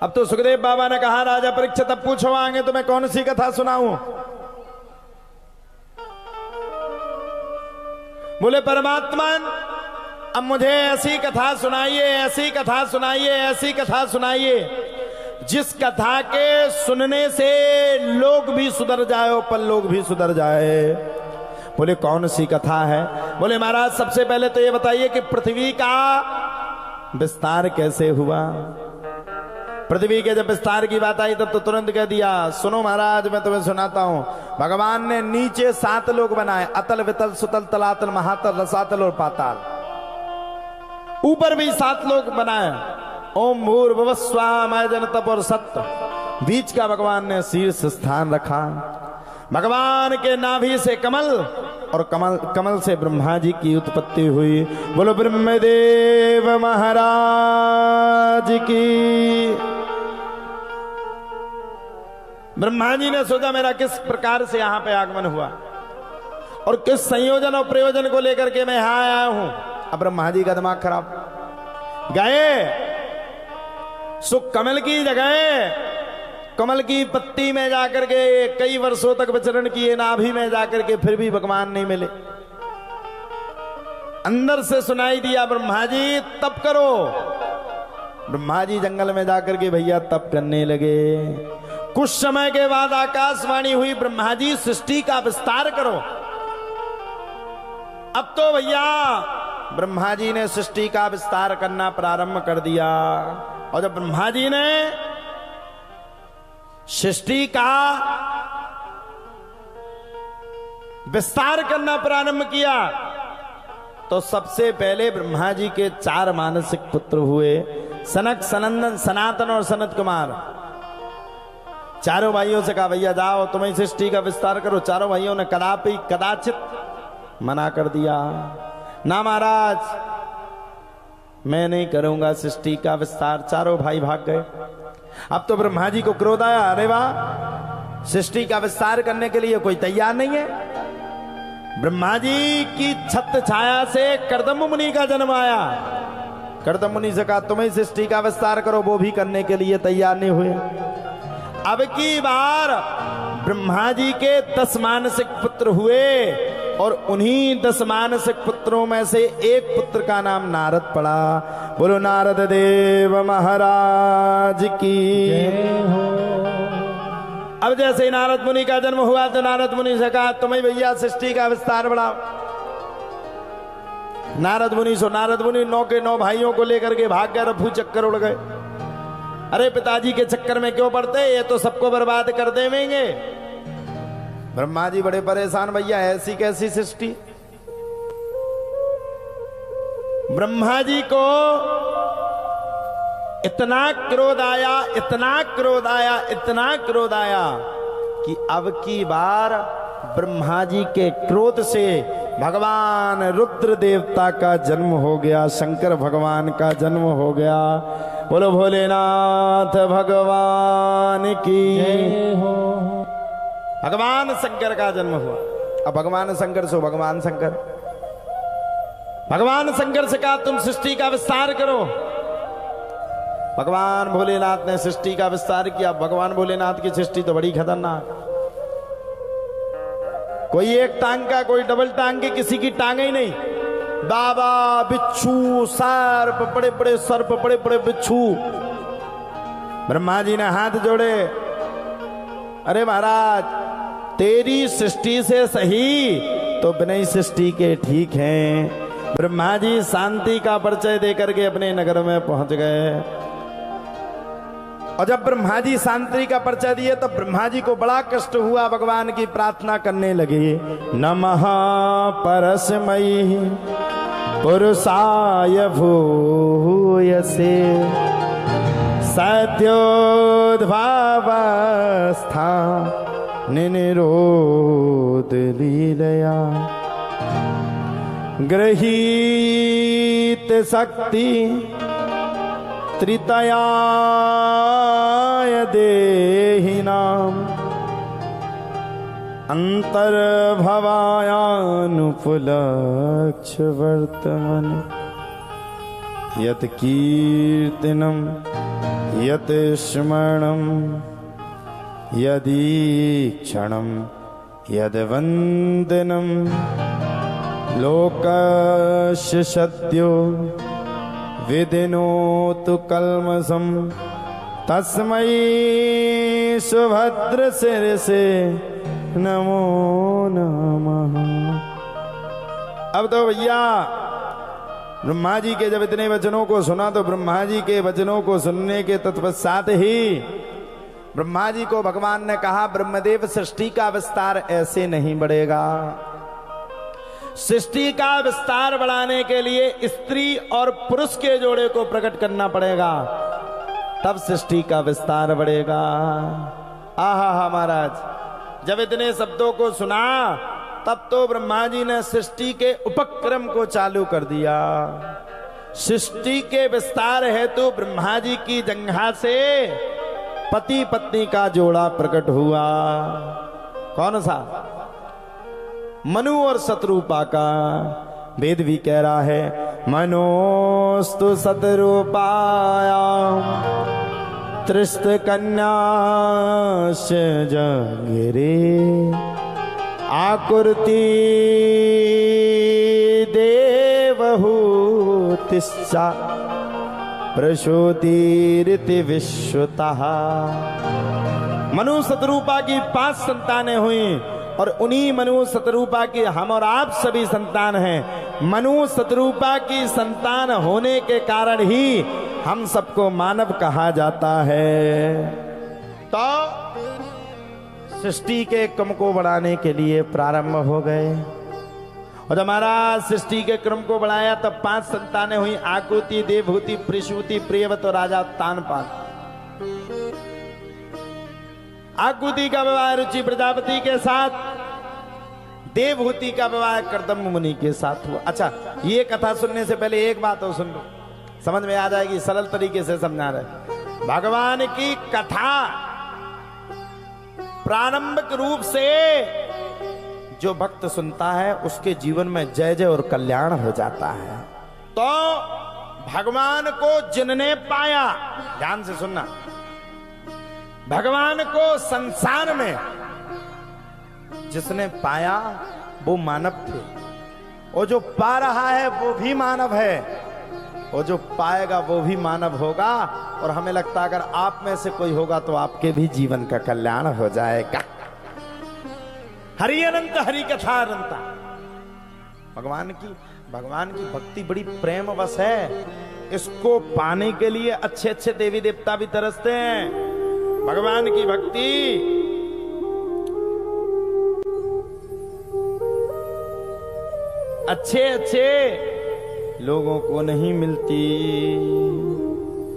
अब तो सुखदेव बाबा ने कहा राजा परीक्षित अब पूछो आगे तो मैं कौन सी कथा सुनाऊं। बोले परमात्मन अब मुझे ऐसी कथा सुनाइए, ऐसी कथा सुनाइए, ऐसी कथा सुनाइए जिस कथा के सुनने से लोग भी सुधर जाए, पर लोग भी सुधर जाए। बोले कौन सी कथा है। बोले महाराज सबसे पहले तो ये बताइए कि पृथ्वी का विस्तार कैसे हुआ। पृथ्वी के जब विस्तार की बात आई तब तो तुरंत कह दिया सुनो महाराज मैं तुम्हें सुनाता हूं। भगवान ने नीचे 7 लोक बनाए, अतल वितल सुतल तलातल महातल रसातल और पाताल। ऊपर भी 7 लोक बनाए, ओम भूर्भुवः स्वः मय जन तप और सत्य। बीच का भगवान ने शीर्ष स्थान रखा। भगवान के नाभि से कमल और कमल से ब्रह्मा जी की उत्पत्ति हुई। बोलो ब्रह्मदेव महाराज की। ब्रह्मा जी ने सोचा मेरा किस प्रकार से यहां पे आगमन हुआ और किस संयोजन और प्रयोजन को लेकर के मैं यहां आया हूं। अब ब्रह्मा जी का दिमाग खराब। गए सुख कमल की जगह कमल की पत्ती में जाकर के कई वर्षों तक विचरण किए, नाभि में जाकर के फिर भी भगवान नहीं मिले। अंदर से सुनाई दिया ब्रह्मा जी तप करो। ब्रह्मा जी जंगल में जाकर के भैया तप करने लगे। कुछ समय के बाद आकाशवाणी हुई ब्रह्मा जी सृष्टि का विस्तार करो। अब तो भैया ब्रह्मा जी ने सृष्टि का विस्तार करना प्रारंभ कर दिया। और जब ब्रह्मा जी ने सृष्टि का विस्तार करना प्रारंभ किया तो सबसे पहले ब्रह्मा जी के 4 मानसिक पुत्र हुए, सनक सनंदन सनातन और सनत कुमार। चारों भाइयों से कहा भैया जाओ तुम्हें सृष्टि का विस्तार करो। चारों भाइयों ने कदापि कदाचित मना कर दिया, ना महाराज मैं नहीं करूंगा सृष्टि का विस्तार। चारों भाई भाग गए। अब तो ब्रह्मा जी को क्रोध आया, अरे वाह सृष्टि का विस्तार करने के लिए कोई तैयार नहीं है। ब्रह्मा जी की छत्र छाया से कर्दम मुनि का जन्म आया। कर्दम मुनि से कहा तुम्हें सृष्टि का विस्तार करो, वो भी करने के लिए तैयार नहीं हुए। अब की बार ब्रह्मा जी के 10 मानसिक पुत्र हुए और उन्हीं 10 मानसिक पुत्रों में से एक पुत्र का नाम नारद पड़ा। बोलो नारद देव महाराज की जय हो। अब जैसे ही नारद मुनि का जन्म हुआ तो नारद मुनि से कहा तुम्हें भैया सृष्टि का विस्तार बढ़ाओ। नारद मुनि 9 के 9 भाइयों को लेकर के भाग गए, रफू चक्कर उड़ गए। अरे पिताजी के चक्कर में क्यों पड़ते, ये तो सबको बर्बाद कर देंगे। ब्रह्मा जी बड़े परेशान, भैया ऐसी कैसी सृष्टि। ब्रह्मा जी को इतना क्रोध आया, इतना क्रोध आया, इतना क्रोध आया कि अब की बार ब्रह्मा जी के क्रोध से भगवान रुद्र देवता का जन्म हो गया, शंकर भगवान का जन्म हो गया। बोलो भोलेनाथ भगवान की जय हो। भगवान शंकर का जन्म हुआ। अब भगवान शंकर से भगवान शंकर, भगवान शंकर से कहा तुम सृष्टि का विस्तार करो। भगवान भोलेनाथ ने सृष्टि का विस्तार किया। भगवान भोलेनाथ की सृष्टि तो बड़ी खतरनाक, कोई एक टांग का, कोई डबल टांग की, किसी की टांग ही नहीं। बाबा बिच्छू सर्प, बड़े बड़े सर्प, बड़े बड़े बिच्छू। ब्रह्मा जी ने हाथ जोड़े, अरे महाराज तेरी सृष्टि से सही तो बिना सृष्टि के ठीक हैं। ब्रह्मा जी शांति का परिचय देकर के अपने नगर में पहुंच गए। और जब ब्रह्मा जी शांति का परिचय दिए तब ब्रह्मा जी को बड़ा कष्ट हुआ, भगवान की प्रार्थना करने लगे। नमः परस्मैः पुरुषाय भूयसे सद्योद्भावस्था निरोध लीलया गृहीत शक्ति त्रितयाय देहिनाम अंतर्भवायानुपलक्ष्य वर्तमन यत् कीर्तनम यत स्मरणं यदीक्षणं यद्वन्दनं लोकस्य सद्यो विदिनोतु कल्मषं तस्मै सुभद्रशिरसे नमो नमः। अब तो भैया ब्रह्मा जी के जब इतने वचनों को सुना तो ब्रह्मा जी के वचनों को सुनने के तत्पश्चात ही ब्रह्मा जी को भगवान ने कहा, ब्रह्मदेव सृष्टि का विस्तार ऐसे नहीं बढ़ेगा। सृष्टि का विस्तार बढ़ाने के लिए स्त्री और पुरुष के जोड़े को प्रकट करना पड़ेगा, तब सृष्टि का विस्तार बढ़ेगा। आहा महाराज, जब इतने शब्दों को सुना तब तो ब्रह्मा जी ने सृष्टि के उपक्रम को चालू कर दिया। सृष्टि के विस्तार हेतु ब्रह्मा जी की जंघा से पति पत्नी का जोड़ा प्रकट हुआ। कौन सा? मनु और शत्रुपा का। वेद भी कह रहा है, मनोस्तु शत्रुपाया त्रिस्त कन्याश जगिरे आकुर्ति देवहूतिश्चा प्रसूतिरिति विश्वतः। मनु शतरूपा की 5 संतानें हुई और उन्हीं मनु शतरूपा की हम और आप सभी संतान हैं। मनु शतरूपा की संतान होने के कारण ही हम सबको मानव कहा जाता है। तो सृष्टि के क्रम को बढ़ाने के लिए प्रारंभ हो गए और हमारा सृष्टि के क्रम को बढ़ाया तब 5 संतानें हुई, आकुति, देवहूति, प्रसूति, प्रियवत और राजा तानपाल। आकुति का विवाह रुचि प्रजापति के साथ, देवहूति का विवाह कर्दम मुनि के साथ हुआ। अच्छा, ये कथा सुनने से पहले एक बात और सुन लो, समझ में आ जाएगी, सरल तरीके से समझा रहे। भगवान की कथा प्रारंभिक रूप से जो भक्त सुनता है उसके जीवन में जय जय और कल्याण हो जाता है। तो भगवान को जिनने पाया, ध्यान से सुनना, भगवान को संसार में जिसने पाया वो मानव थे, और जो पा रहा है वो भी मानव है, और जो पाएगा वो भी मानव होगा। और हमें लगता है अगर आप में से कोई होगा तो आपके भी जीवन का कल्याण हो जाएगा। हरि अनंत, हरि कथा अनंता। भगवान की भक्ति बड़ी प्रेम वश है। इसको पाने के लिए अच्छे अच्छे देवी देवता भी तरसते हैं। भगवान की भक्ति अच्छे अच्छे लोगों को नहीं मिलती।